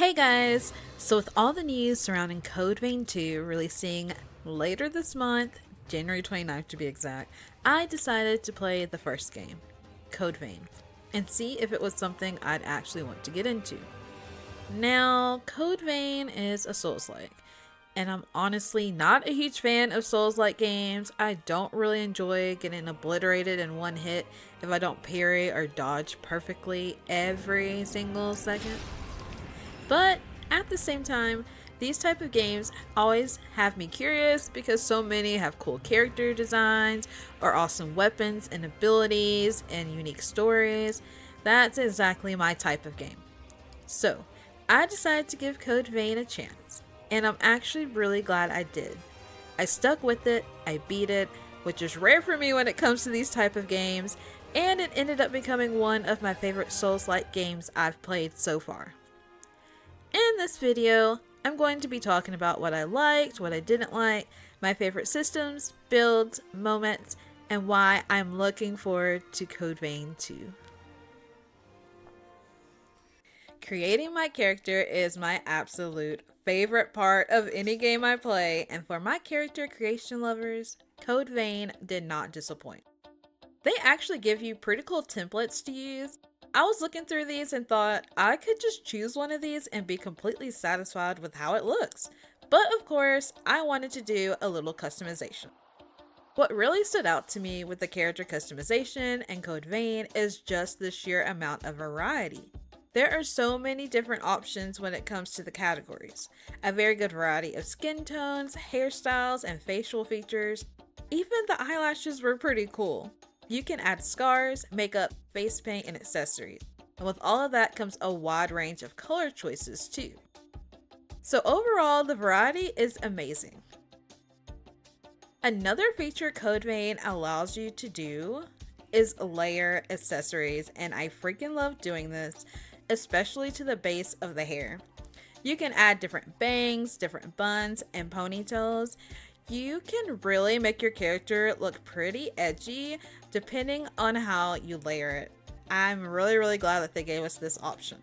Hey guys! So with all the news surrounding Code Vein 2 releasing later this month, January 29th to be exact, I decided to play the first game, Code Vein, and see if it was something I'd actually want to get into. Now, Code Vein is a Souls-like, and I'm honestly not a huge fan of Souls-like games. I don't really enjoy getting obliterated in one hit if I don't parry or dodge perfectly every single second. But at the same time, these type of games always have me curious because so many have cool character designs or awesome weapons and abilities and unique stories. That's exactly my type of game. So, I decided to give Code Vein a chance, and I'm actually really glad I did. I stuck with it, I beat it, which is rare for me when it comes to these type of games, and it ended up becoming one of my favorite Souls-like games I've played so far. In this video, I'm going to be talking about what I liked, what I didn't like, my favorite systems, builds, moments, and why I'm looking forward to Code Vein 2. Creating my character is my absolute favorite part of any game I play, and for my character creation lovers, Code Vein did not disappoint. They actually give you pretty cool templates to use. I was looking through these and thought I could just choose one of these and be completely satisfied with how it looks. But of course, I wanted to do a little customization. What really stood out to me with the character customization and Code Vein is just the sheer amount of variety. There are so many different options when it comes to the categories. A very good variety of skin tones, hairstyles, and facial features. Even the eyelashes were pretty cool. You can add scars, makeup, face paint, and accessories. And with all of that comes a wide range of color choices too. So overall, the variety is amazing. Another feature Code Vein allows you to do is layer accessories, and I freaking love doing this, especially to the base of the hair. You can add different bangs, different buns, and ponytails. You can really make your character look pretty edgy depending on how you layer it. I'm really glad that they gave us this option.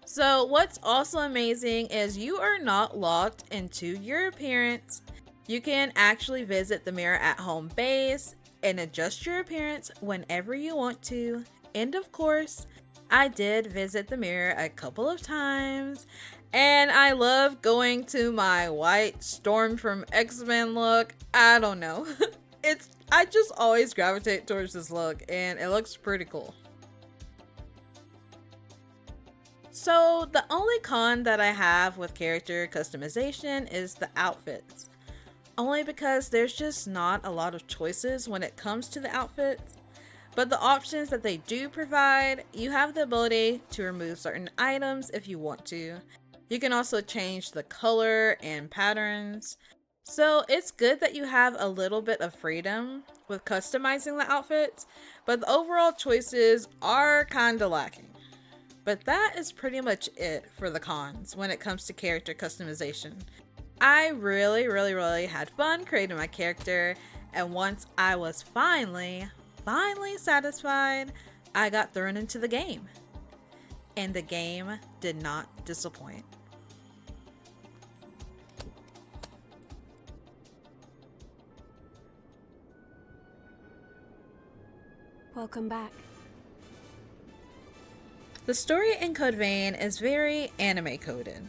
So what's also amazing is you are not locked into your appearance. You can actually visit the mirror at home base and adjust your appearance whenever you want to. And of course, I did visit the mirror a couple of times, and I love going to my white Storm from X-Men look. I don't know. I just always gravitate towards this look, and it looks pretty cool. So the only con that I have with character customization is the outfits. Only because there's just not a lot of choices when it comes to the outfits. But the options that they do provide, you have the ability to remove certain items if you want to. You can also change the color and patterns. So it's good that you have a little bit of freedom with customizing the outfits, but the overall choices are kinda lacking. But that is pretty much it for the cons when it comes to character customization. I really had fun creating my character, and once I was finally satisfied, I got thrown into the game. And the game did not disappoint. Welcome back. The story in Code Vein is very anime coded,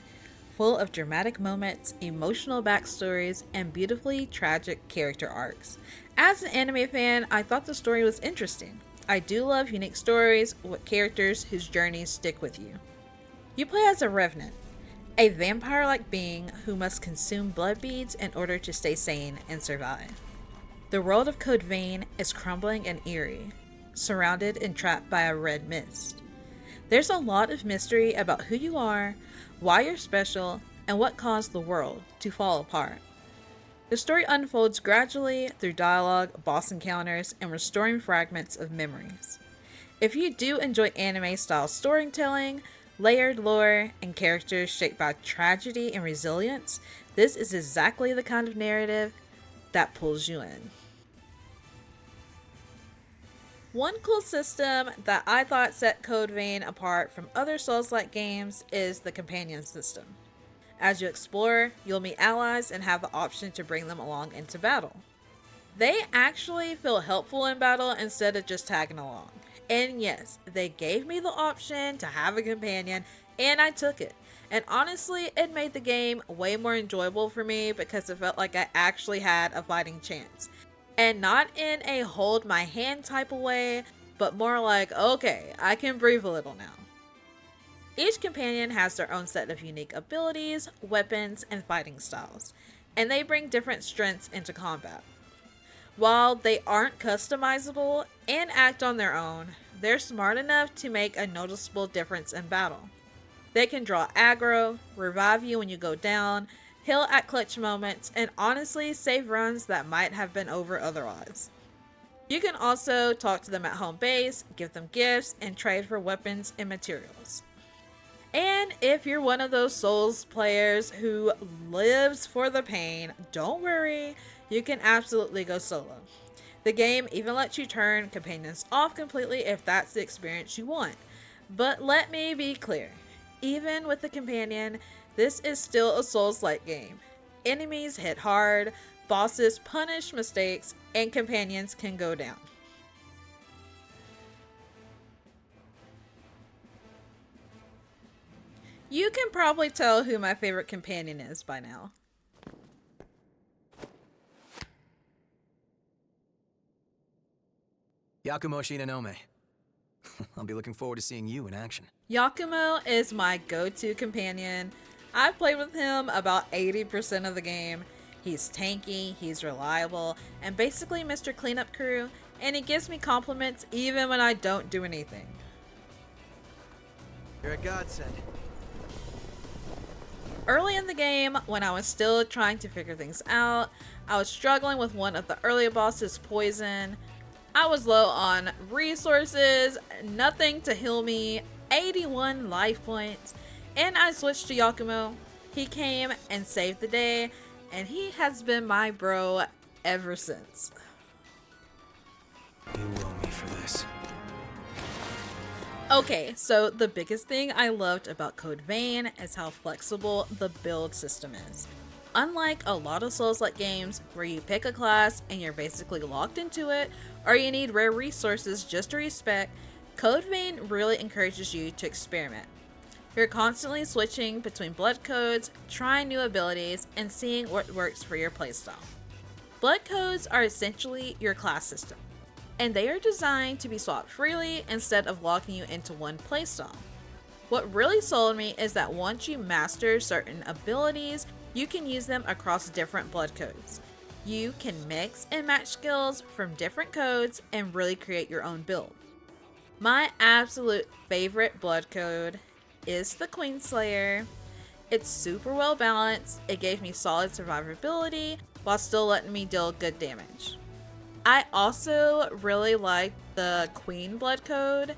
full of dramatic moments, emotional backstories, and beautifully tragic character arcs. As an anime fan, I thought the story was interesting. I do love unique stories with characters whose journeys stick with you. You play as a revenant, a vampire-like being who must consume blood beads in order to stay sane and survive. The world of Code Vein is crumbling and eerie, surrounded and trapped by a red mist. There's a lot of mystery about who you are, why you're special, and what caused the world to fall apart. The story unfolds gradually through dialogue, boss encounters, and restoring fragments of memories. If you do enjoy anime-style storytelling, layered lore, and characters shaped by tragedy and resilience, this is exactly the kind of narrative that pulls you in. One cool system that I thought set Code Vein apart from other Souls-like games is the companion system. As you explore, you'll meet allies and have the option to bring them along into battle. They actually feel helpful in battle instead of just tagging along. And yes, they gave me the option to have a companion, and I took it. And honestly, it made the game way more enjoyable for me because it felt like I actually had a fighting chance. And not in a hold my hand type of way, but more like, okay, I can breathe a little now. Each companion has their own set of unique abilities, weapons, and fighting styles, and they bring different strengths into combat. While they aren't customizable and act on their own, they're smart enough to make a noticeable difference in battle. They can draw aggro, revive you when you go down, heal at clutch moments, and honestly save runs that might have been over otherwise. You can also talk to them at home base, give them gifts, and trade for weapons and materials. And if you're one of those Souls players who lives for the pain, don't worry, you can absolutely go solo. The game even lets you turn companions off completely if that's the experience you want. But let me be clear, even with the companion, this is still a Souls-like game. Enemies hit hard, bosses punish mistakes, and companions can go down. You can probably tell who my favorite companion is by now. Yakumo Shinonome. I'll be looking forward to seeing you in action. Yakumo is my go-to companion. I've played with him about 80% of the game. He's tanky, he's reliable, and basically Mr. Cleanup Crew, and he gives me compliments even when I don't do anything. You're a godsend. Early in the game, when I was still trying to figure things out, I was struggling with one of the earlier bosses, Poison. I was low on resources, nothing to heal me, 81 life points, and I switched to Yakumo. He came and saved the day, and he has been my bro ever since. You will me for this. Okay, so the biggest thing I loved about Code Vein is how flexible the build system is. Unlike a lot of Souls-like games where you pick a class and you're basically locked into it, or you need rare resources just to respec, Code Vein really encourages you to experiment. You're constantly switching between blood codes, trying new abilities, and seeing what works for your playstyle. Blood codes are essentially your class system, and they are designed to be swapped freely instead of locking you into one playstyle. What really sold me is that once you master certain abilities, you can use them across different blood codes. You can mix and match skills from different codes and really create your own build. My absolute favorite blood code is the Queenslayer. It's super well balanced, it gave me solid survivability while still letting me deal good damage. I also really like the Queen blood code.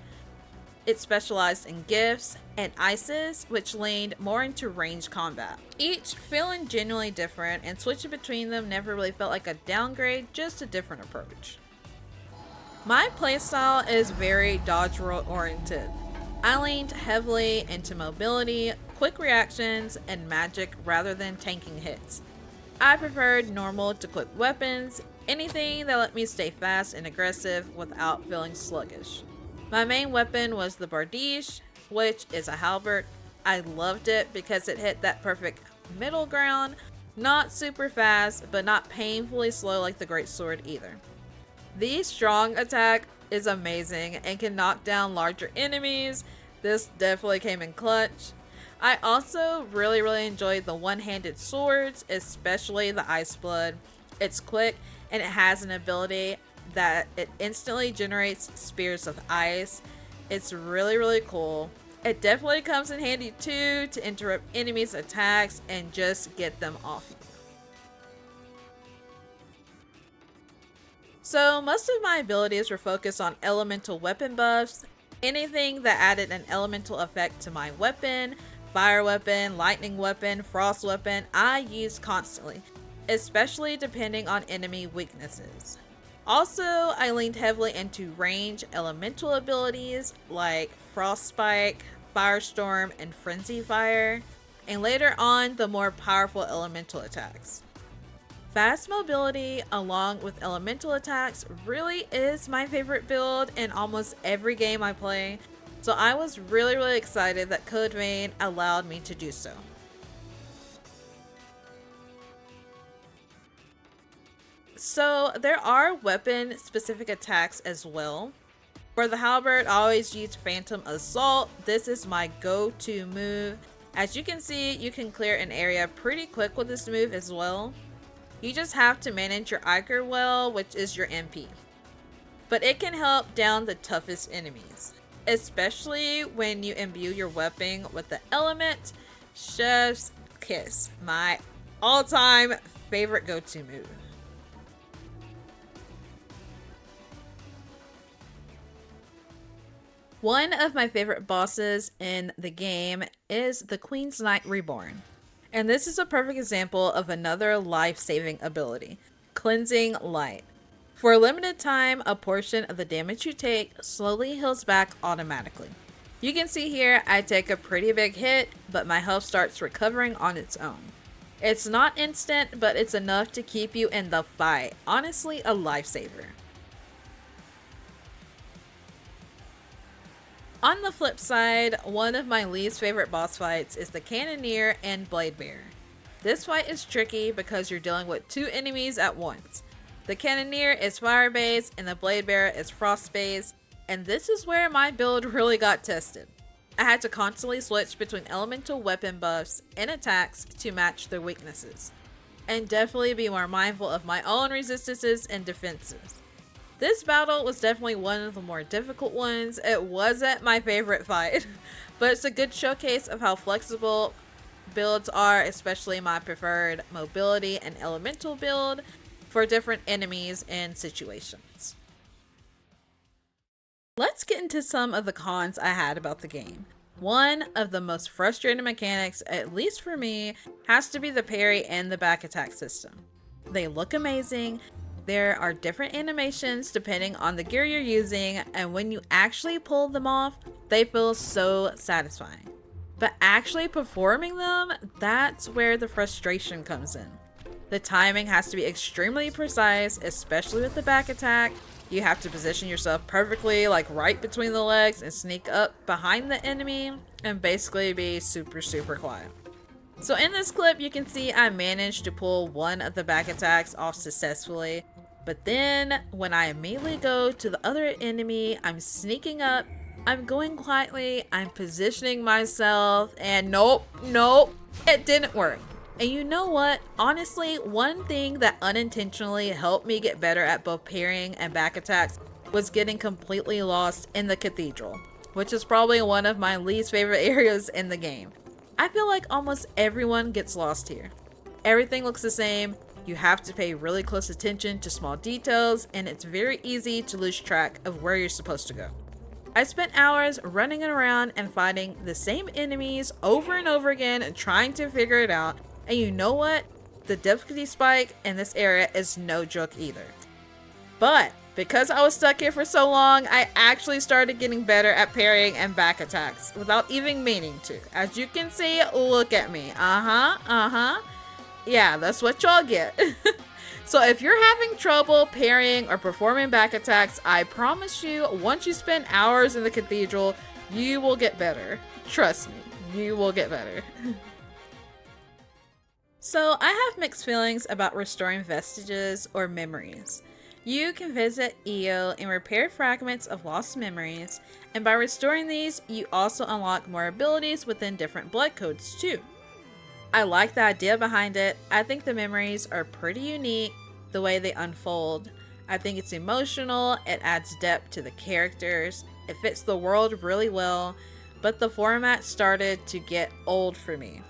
It specialized in gifts and ices, which leaned more into ranged combat. Each feeling genuinely different, and switching between them never really felt like a downgrade, just a different approach. My playstyle is very dodge roll oriented. I leaned heavily into mobility, quick reactions, and magic rather than tanking hits. I preferred normal to quick weapons, anything that let me stay fast and aggressive without feeling sluggish. My main weapon was the Bardiche, which is a halberd. I loved it because it hit that perfect middle ground, not super fast, but not painfully slow like the Great Sword either. The strong attack is amazing and can knock down larger enemies. This definitely came in clutch. I also really enjoyed the one-handed swords, especially the Ice Blood. It's quick and it has an ability that it instantly generates spears of ice. It's really cool. It definitely comes in handy too to interrupt enemies' attacks and just get them off you. So most of my abilities were focused on elemental weapon buffs. Anything that added an elemental effect to my weapon, fire weapon, lightning weapon, frost weapon, I used constantly, especially depending on enemy weaknesses. Also, I leaned heavily into range elemental abilities like Frostspike, Firestorm, and Frenzy Fire, and later on the more powerful elemental attacks. Fast mobility along with elemental attacks really is my favorite build in almost every game I play, so I was really excited that Code Vein allowed me to do so. So there are weapon specific attacks as well. For the halberd, I always use Phantom Assault. This is my go-to move. As you can see, you can clear an area pretty quick with this move as well. You just have to manage your Ichor well, which is your MP. But it can help down the toughest enemies, especially when you imbue your weapon with the element Chef's Kiss, my all-time favorite go-to move. One of my favorite bosses in the game is the Queen's Knight Reborn. And this is a perfect example of another life-saving ability, Cleansing Light. For a limited time, a portion of the damage you take slowly heals back automatically. You can see here I take a pretty big hit, but my health starts recovering on its own. It's not instant, but it's enough to keep you in the fight. Honestly, a lifesaver. On the flip side, one of my least favorite boss fights is the Cannoneer and Blade Bearer. This fight is tricky because you're dealing with two enemies at once. The Cannoneer is fire based and the Blade Bearer is frost based, and this is where my build really got tested. I had to constantly switch between elemental weapon buffs and attacks to match their weaknesses, and definitely be more mindful of my own resistances and defenses. This battle was definitely one of the more difficult ones. It wasn't my favorite fight, but it's a good showcase of how flexible builds are, especially my preferred mobility and elemental build for different enemies and situations. Let's get into some of the cons I had about the game. One of the most frustrating mechanics, at least for me, has to be the parry and the back attack system. They look amazing. There are different animations depending on the gear you're using, and when you actually pull them off, they feel so satisfying. But actually performing them, that's where the frustration comes in. The timing has to be extremely precise, especially with the back attack. You have to position yourself perfectly, like right between the legs, and sneak up behind the enemy and basically be super quiet. So in this clip, you can see I managed to pull one of the back attacks off successfully, but then when I immediately go to the other enemy, I'm sneaking up, I'm going quietly, I'm positioning myself, and nope, it didn't work. And you know what? Honestly, one thing that unintentionally helped me get better at both parrying and back attacks was getting completely lost in the cathedral, which is probably one of my least favorite areas in the game. I feel like almost everyone gets lost here. Everything looks the same, you have to pay really close attention to small details, and it's very easy to lose track of where you're supposed to go. I spent hours running around and fighting the same enemies over and over again and trying to figure it out, and you know what? The difficulty spike in this area is no joke either. But because I was stuck here for so long, I actually started getting better at parrying and back attacks without even meaning to. As you can see, look at me. Yeah, that's what y'all get. So if you're having trouble parrying or performing back attacks, I promise you, once you spend hours in the cathedral, you will get better. Trust me, you will get better. So I have mixed feelings about restoring vestiges or memories. You can visit EO and repair fragments of lost memories, and by restoring these, you also unlock more abilities within different blood codes too. I like the idea behind it. I think the memories are pretty unique, the way they unfold. I think it's emotional, it adds depth to the characters, it fits the world really well, but the format started to get old for me.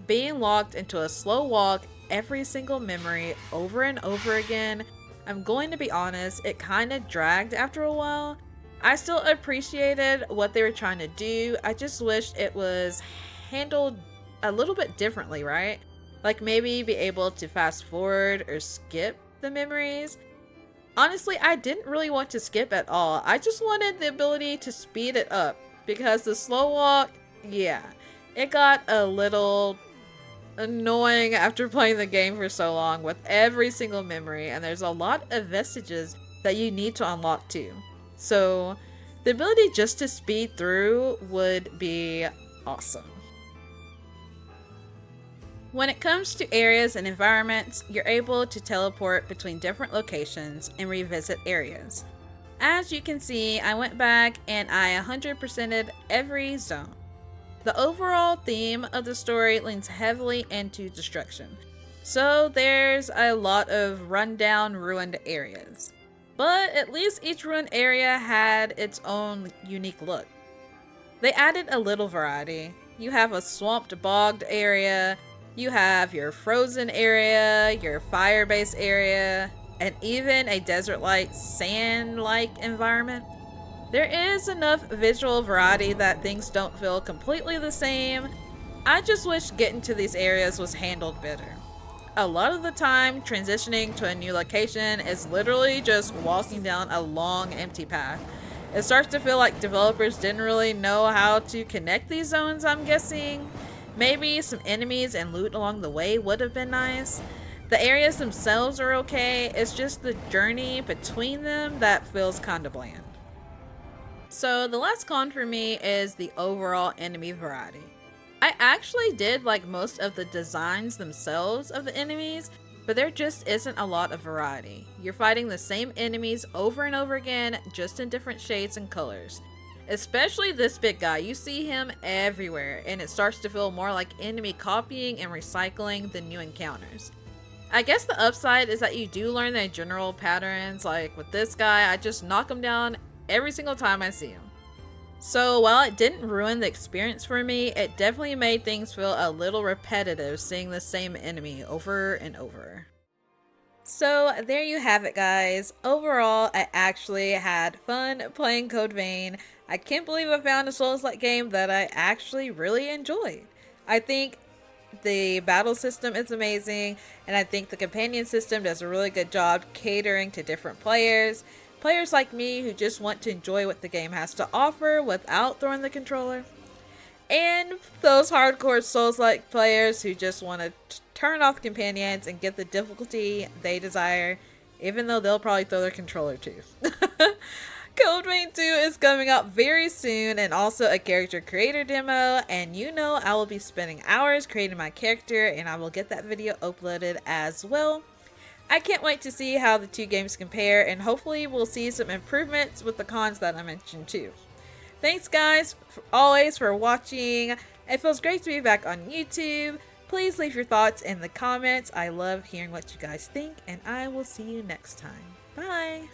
Being locked into a slow walk every single memory over and over again, I'm going to be honest, it kind of dragged after a while. I still appreciated what they were trying to do, I just wished it was handled a little bit differently, right? Like maybe be able to fast forward or skip the memories. Honestly, I didn't really want to skip at all. I just wanted the ability to speed it up because the slow walk, yeah, it got a little annoying after playing the game for so long with every single memory, and there's a lot of vestiges that you need to unlock too. So the ability just to speed through would be awesome. When it comes to areas and environments, you're able to teleport between different locations and revisit areas. As you can see, I went back and I 100%ed every zone. The overall theme of the story leans heavily into destruction, so there's a lot of rundown, ruined areas. But at least each ruined area had its own unique look. They added a little variety. You have a swamped, bogged area, you have your frozen area, your fire-based area, and even a desert-like, sand-like environment. There is enough visual variety that things don't feel completely the same. I just wish getting to these areas was handled better. A lot of the time, transitioning to a new location is literally just walking down a long, empty path. It starts to feel like developers didn't really know how to connect these zones, I'm guessing. Maybe some enemies and loot along the way would have been nice. The areas themselves are okay, it's just the journey between them that feels kinda bland. So the last con for me is the overall enemy variety. I actually did like most of the designs themselves of the enemies, but there just isn't a lot of variety. You're fighting the same enemies over and over again, just in different shades and colors. Especially this big guy, you see him everywhere, and it starts to feel more like enemy copying and recycling than new encounters. I guess the upside is that you do learn the general patterns, like with this guy, I just knock him down every single time I see him. So while it didn't ruin the experience for me, it definitely made things feel a little repetitive seeing the same enemy over and over. So there you have it, guys. Overall, I actually had fun playing Code Vein. I can't believe I found a Souls-like game that I actually really enjoyed. I think the battle system is amazing, and I think the companion system does a really good job catering to different players. Players like me who just want to enjoy what the game has to offer without throwing the controller. And those hardcore Souls-like players who just want to turn off companions and get the difficulty they desire, even though they'll probably throw their controller too. Code Vein 2 is coming up very soon, and also a character creator demo, and you know I will be spending hours creating my character, and I will get that video uploaded as well. I can't wait to see how the two games compare, and hopefully we'll see some improvements with the cons that I mentioned too. Thanks guys always for watching. It feels great to be back on YouTube. Please leave your thoughts in the comments. I love hearing what you guys think, and I will see you next time. Bye!